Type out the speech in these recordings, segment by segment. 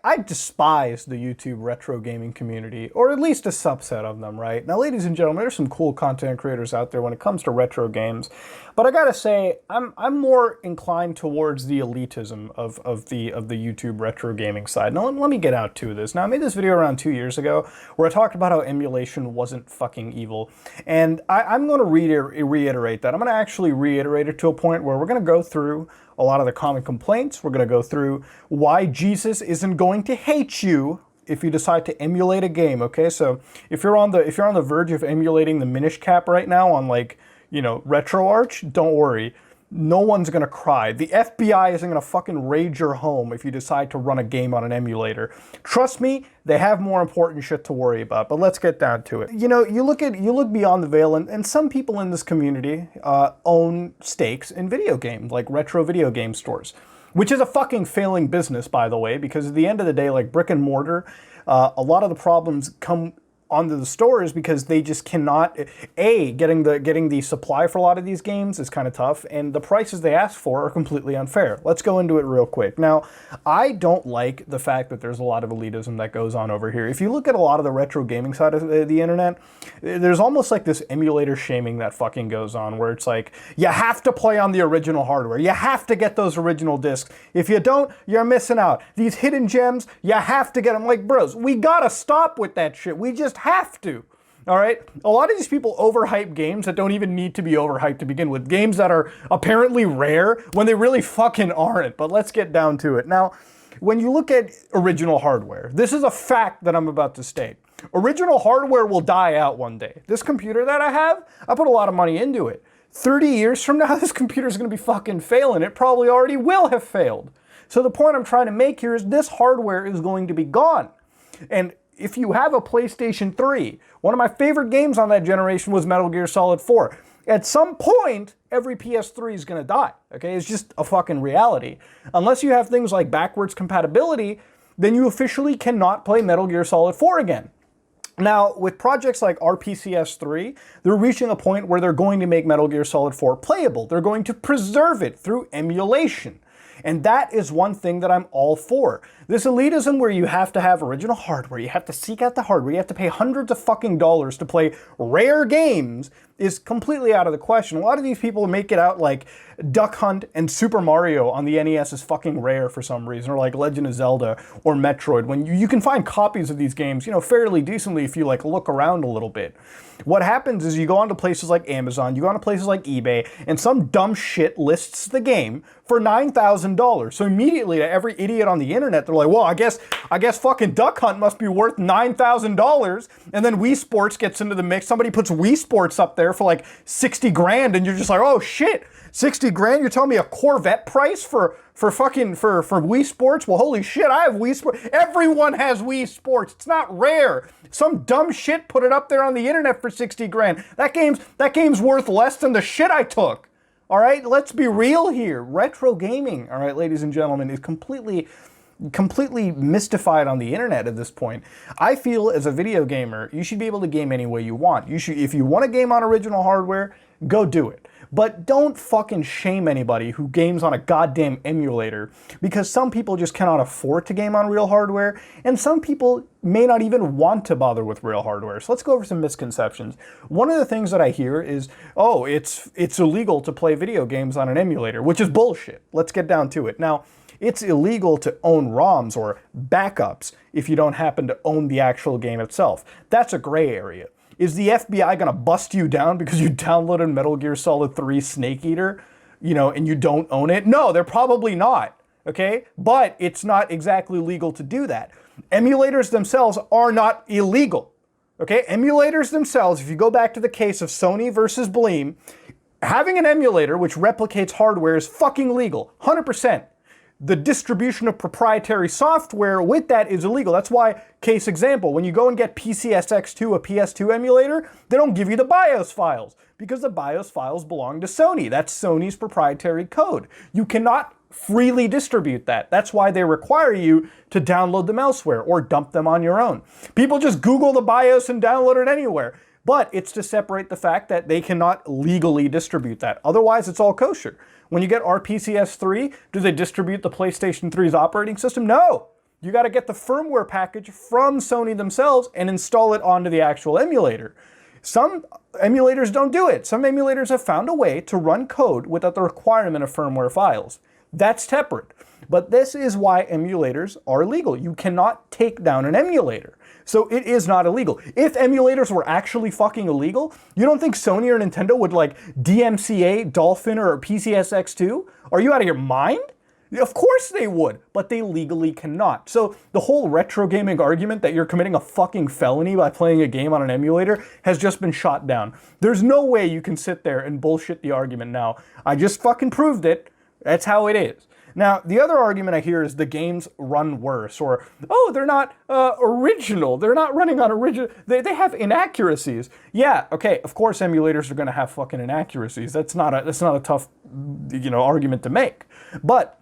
I despise the YouTube retro gaming community, or at least a subset of them, right? Now, ladies and gentlemen, there's some cool content creators out there when it comes to retro games, but I gotta say, I'm more inclined towards the elitism of the YouTube retro gaming side. Now, let me get out to this. Now, I made this video around 2 years ago where I talked about how emulation wasn't fucking evil, and I'm going to reiterate that. I'm going to actually reiterate it to a point where we're going to go through a lot of the common complaints. We're going to go through why Jesus isn't going to hate you if you decide to emulate a game. Okay, so if you're on the verge of emulating the Minish Cap right now on, like, you know, RetroArch, don't worry. No one's gonna cry. The FBI isn't gonna fucking raid your home if you decide to run a game on an emulator. Trust me, they have more important shit to worry about, but let's get down to it. You know, you look beyond the veil, and some people in this community own stakes in video games, like retro video game stores, which is a fucking failing business, by the way, because at the end of the day, like brick and mortar, a lot of the problems come onto the stores because they just cannot, getting the supply for a lot of these games is kind of tough, and the prices they ask for are completely unfair. Let's go into it real quick. Now, I don't like the fact that there's a lot of elitism that goes on over here. If you look at a lot of the retro gaming side of the internet, there's almost like this emulator shaming that fucking goes on, where it's like, you have to play on the original hardware. You have to get those original discs. If you don't, you're missing out. These hidden gems, you have to get them. Like, bros, we gotta stop with that shit. We just have to. All right? A lot of these people overhype games that don't even need to be overhyped to begin with. Games that are apparently rare when they really fucking aren't. But let's get down to it. Now, when you look at original hardware, this is a fact that I'm about to state. Original hardware will die out one day. This computer that I have, I put a lot of money into it. 30 years from now, this computer is going to be fucking failing. It probably already will have failed. So the point I'm trying to make here is this hardware is going to be gone. And if you have a PlayStation 3, one of my favorite games on that generation was Metal Gear Solid 4. At some point, every PS3 is going to die, okay? It's just a fucking reality. Unless you have things like backwards compatibility, then you officially cannot play Metal Gear Solid 4 again. Now, with projects like RPCS3, they're reaching a point where they're going to make Metal Gear Solid 4 playable. They're going to preserve it through emulation. And that is one thing that I'm all for. This elitism where you have to have original hardware, you have to seek out the hardware, you have to pay hundreds of fucking dollars to play rare games is completely out of the question. A lot of these people make it out like Duck Hunt and Super Mario on the NES is fucking rare for some reason, or like Legend of Zelda or Metroid, when you can find copies of these games, you know, fairly decently if you like look around a little bit. What happens is you go onto places like Amazon, you go onto places like eBay, and some dumb shit lists the game for $9,000. So immediately to every idiot on the internet, they're like, well, I guess fucking Duck Hunt must be worth $9,000. And then Wii Sports gets into the mix. Somebody puts Wii Sports up there for like 60 grand, and you're just like, oh shit, 60 grand? You're telling me a Corvette price for Wii Sports? Well, holy shit, I have Wii Sports. Everyone has Wii Sports. It's not rare. Some dumb shit put it up there on the internet for 60 grand. That game's worth less than the shit I took. All right, let's be real here. Retro gaming, all right, ladies and gentlemen, is completely mystified on the internet at this point. I feel as a video gamer, you should be able to game any way you want. If you want to game on original hardware, go do it. But don't fucking shame anybody who games on a goddamn emulator, because some people just cannot afford to game on real hardware, and some people may not even want to bother with real hardware. So let's go over some misconceptions. One of the things that I hear is, oh, it's illegal to play video games on an emulator, which is bullshit. Let's get down to it. Now, it's illegal to own ROMs or backups if you don't happen to own the actual game itself. That's a gray area. Is the FBI gonna bust you down because you downloaded Metal Gear Solid 3 Snake Eater, you know, and you don't own it? No, they're probably not, okay? But it's not exactly legal to do that. Emulators themselves are not illegal, okay? Emulators themselves, if you go back to the case of Sony versus Bleem, having an emulator which replicates hardware is fucking legal, 100%. The distribution of proprietary software with that is illegal. That's why, case example, when you go and get PCSX2, a PS2 emulator, they don't give you the BIOS files because the BIOS files belong to Sony. That's Sony's proprietary code. You cannot freely distribute that. That's why they require you to download them elsewhere or dump them on your own. People just Google the BIOS and download it anywhere. But it's to separate the fact that they cannot legally distribute that. Otherwise, it's all kosher. When you get RPCS 3, do they distribute the PlayStation 3's operating system? No. You got to get the firmware package from Sony themselves and install it onto the actual emulator. Some emulators don't do it. Some emulators have found a way to run code without the requirement of firmware files. That's separate. But this is why emulators are illegal. You cannot take down an emulator. So it is not illegal. If emulators were actually fucking illegal, you don't think Sony or Nintendo would like DMCA, Dolphin, or PCSX2? Are you out of your mind? Of course they would, but they legally cannot. So the whole retro gaming argument that you're committing a fucking felony by playing a game on an emulator has just been shot down. There's no way you can sit there and bullshit the argument now. I just fucking proved it. That's how it is. Now, the other argument I hear is the games run worse, or, oh, they're not original. They're not running on original. They have inaccuracies. Yeah, okay, of course emulators are going to have fucking inaccuracies. That's not a tough, argument to make. But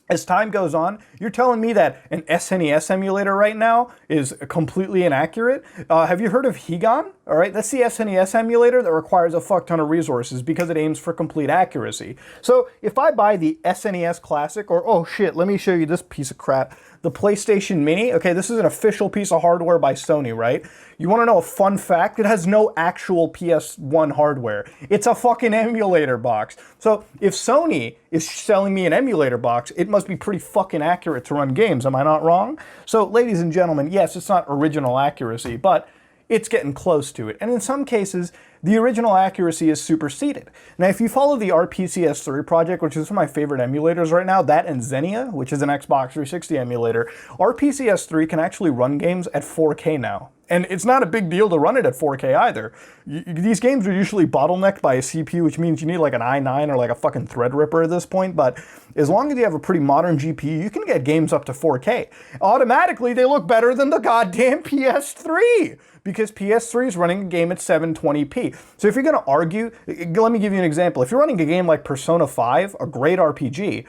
as time goes on, you're telling me that an SNES emulator right now is completely inaccurate? Have you heard of Higan? All right, that's the SNES emulator that requires a fuck ton of resources because it aims for complete accuracy. So if I buy the SNES Classic, or, oh shit, let me show you this piece of crap, the PlayStation Mini. Okay, this is an official piece of hardware by Sony, right? You want to know a fun fact? It has no actual PS1 hardware. It's a fucking emulator box. So if Sony is selling me an emulator box, it must be pretty fucking accurate to run games. Am I not wrong? So ladies and gentlemen, yes, it's not original accuracy, but it's getting close to it. And in some cases, the original accuracy is superseded. Now, if you follow the RPCS3 project, which is one of my favorite emulators right now, that and Xenia, which is an Xbox 360 emulator, RPCS3 can actually run games at 4K now. And it's not a big deal to run it at 4K either. These games are usually bottlenecked by a CPU, which means you need like an i9 or like a fucking Threadripper at this point. But as long as you have a pretty modern GPU, you can get games up to 4K. Automatically, they look better than the goddamn PS3 because PS3 is running a game at 720p. So if you're going to argue, let me give you an example. If you're running a game like Persona 5, a great RPG,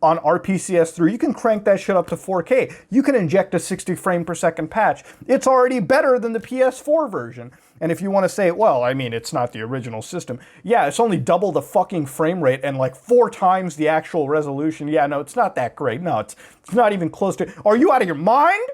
on RPCS3, you can crank that shit up to 4K. You can inject a 60 frame per second patch. It's already better than the PS4 version. And if you want to say, well, I mean, it's not the original system. Yeah, it's only double the fucking frame rate and like 4 times the actual resolution. Yeah, no, it's not that great. No, it's not even close to. Are you out of your mind?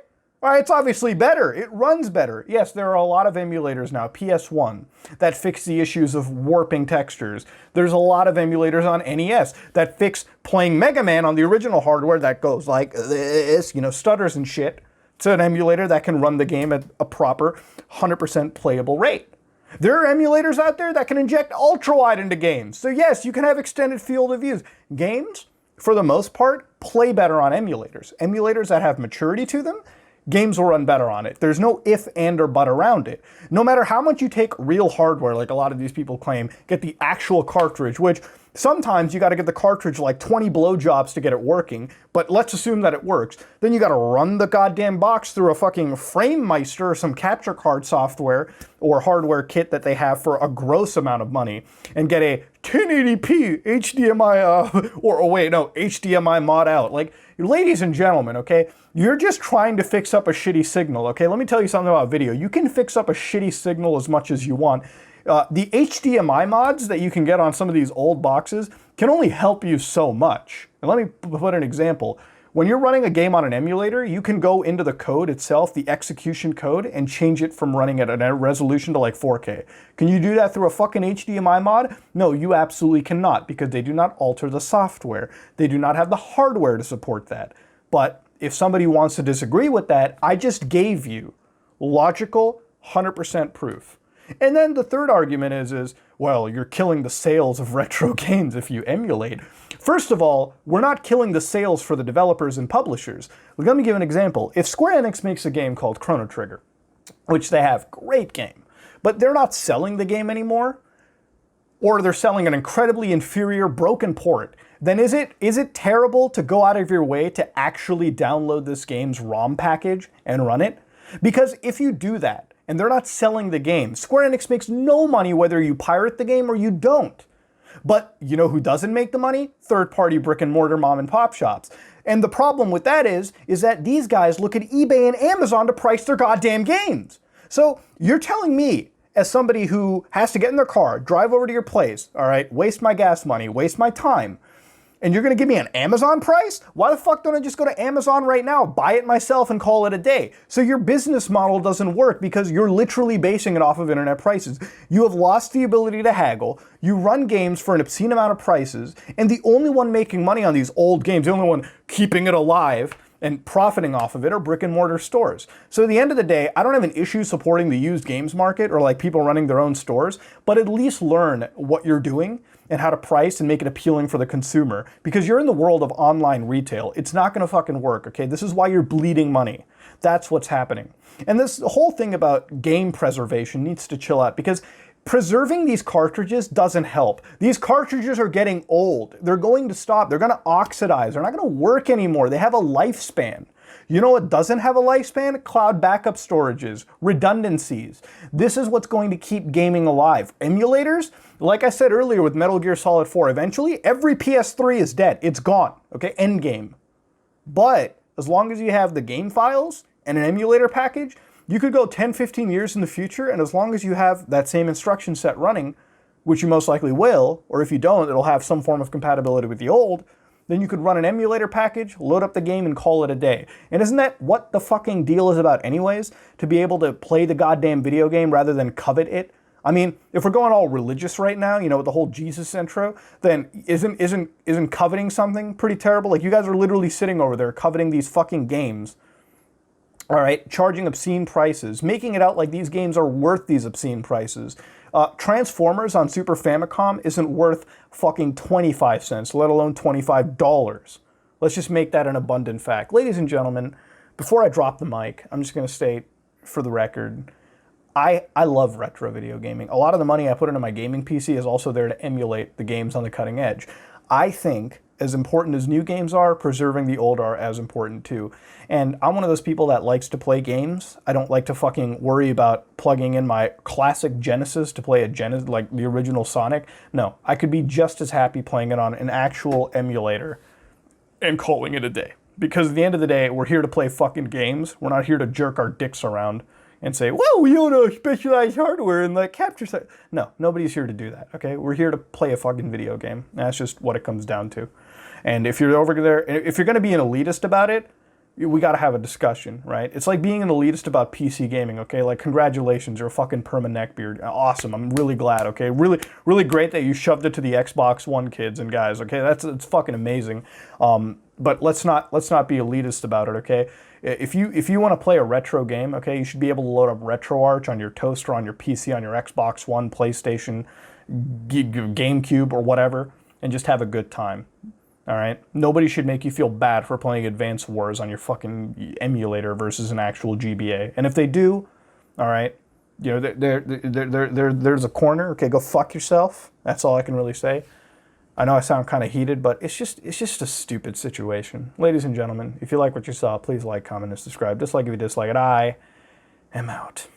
All right, it's obviously better. It runs better. Yes, there are a lot of emulators now, PS1, that fix the issues of warping textures. There's a lot of emulators on NES that fix playing Mega Man on the original hardware that goes like this, stutters and shit. It's an emulator that can run the game at a proper 100% playable rate. There are emulators out there that can inject ultra-wide into games. So yes, you can have extended field of views. Games, for the most part, play better on emulators. Emulators that have maturity to them, games will run better on it. There's no if, and, or but around it. No matter how much you take real hardware, like a lot of these people claim, get the actual cartridge, which sometimes you got to get the cartridge like 20 blowjobs to get it working, but let's assume that it works. Then you got to run the goddamn box through a fucking FrameMeister or some capture card software or hardware kit that they have for a gross amount of money and get a 1080p HDMI, HDMI mod out. Like, ladies and gentlemen, okay, you're just trying to fix up a shitty signal, okay? Let me tell you something about video. You can fix up a shitty signal as much as you want. The HDMI mods that you can get on some of these old boxes can only help you so much. And let me put an example. When you're running a game on an emulator, you can go into the code itself, the execution code, and change it from running at a resolution to like 4K. Can you do that through a fucking HDMI mod? No, you absolutely cannot, because they do not alter the software. They do not have the hardware to support that. But if somebody wants to disagree with that, I just gave you logical 100% proof. And then the third argument is, well, you're killing the sales of retro games if you emulate. First of all, we're not killing the sales for the developers and publishers. Let me give an example. If Square Enix makes a game called Chrono Trigger, which they have, great game, but they're not selling the game anymore, or they're selling an incredibly inferior broken port, then is it terrible to go out of your way to actually download this game's ROM package and run it? Because if you do that, and they're not selling the game, Square Enix makes no money whether you pirate the game or you don't. But you know who doesn't make the money? Third-party brick-and-mortar mom-and-pop shops. And the problem with that is that these guys look at eBay and Amazon to price their goddamn games. So you're telling me, as somebody who has to get in their car, drive over to your place, all right, waste my gas money, waste my time, And you're going to give me an Amazon price? Why the fuck don't I just go to Amazon right now, buy it myself, and call it a day? So your business model doesn't work because you're literally basing it off of internet prices. You have lost the ability to haggle. You run games for an obscene amount of prices, and the only one making money on these old games, the only one keeping it alive and profiting off of it, are brick and mortar stores. So at the end of the day, I don't have an issue supporting the used games market or like people running their own stores, but at least learn what you're doing and how to price and make it appealing for the consumer. Because you're in the world of online retail. It's not gonna fucking work, okay? This is why you're bleeding money. That's what's happening. And this whole thing about game preservation needs to chill out, because preserving these cartridges doesn't help. These cartridges are getting old. They're going to stop. They're gonna oxidize. They're not gonna work anymore. They have a lifespan. You know what doesn't have a lifespan? Cloud backup storages, redundancies. This is what's going to keep gaming alive. Emulators, like I said earlier with Metal Gear Solid 4, eventually every PS3 is dead. It's gone, okay? Endgame. But as long as you have the game files and an emulator package, you could go 10, 15 years in the future, and as long as you have that same instruction set running, which you most likely will, or if you don't, it'll have some form of compatibility with the old, then you could run an emulator package, load up the game, and call it a day. And isn't that what the fucking deal is about anyways? To be able to play the goddamn video game rather than covet it? I mean, if we're going all religious right now, you know, with the whole Jesus intro, then isn't coveting something pretty terrible? Like, you guys are literally sitting over there coveting these fucking games, all right, charging obscene prices, making it out like these games are worth these obscene prices. Transformers on Super Famicom isn't worth fucking 25 cents, let alone $25. Let's just make that an abundant fact. Ladies and gentlemen, before I drop the mic, I'm just going to state for the record, I love retro video gaming. A lot of the money I put into my gaming PC is also there to emulate the games on the cutting edge. I think, as important as new games are, preserving the old are as important too. And I'm one of those people that likes to play games. I don't like to fucking worry about plugging in my classic Genesis to play like the original Sonic. No, I could be just as happy playing it on an actual emulator and calling it a day. Because at the end of the day, we're here to play fucking games. We're not here to jerk our dicks around and say, well, we own a specialized hardware and like capture site. No, nobody's here to do that, okay? We're here to play a fucking video game. That's just what it comes down to. And if you're over there, if you're gonna be an elitist about it, we gotta have a discussion, right? It's like being an elitist about PC gaming, okay? Like, congratulations, you're a fucking perma neckbeard. Awesome, I'm really glad, okay? Really, really great that you shoved it to the Xbox One kids and guys, okay? It's fucking amazing. But let's not be elitist about it, okay? If you want to play a retro game, okay, you should be able to load up RetroArch on your toaster, on your PC, on your Xbox One, PlayStation, GameCube, or whatever, and just have a good time. All right? Nobody should make you feel bad for playing Advance Wars on your fucking emulator versus an actual GBA. And if they do, all right, you know, there's a corner. Okay, go fuck yourself. That's all I can really say. I know I sound kind of heated, but it's just a stupid situation. Ladies and gentlemen, if you like what you saw, please like, comment, and subscribe. Dislike if you dislike it. I am out.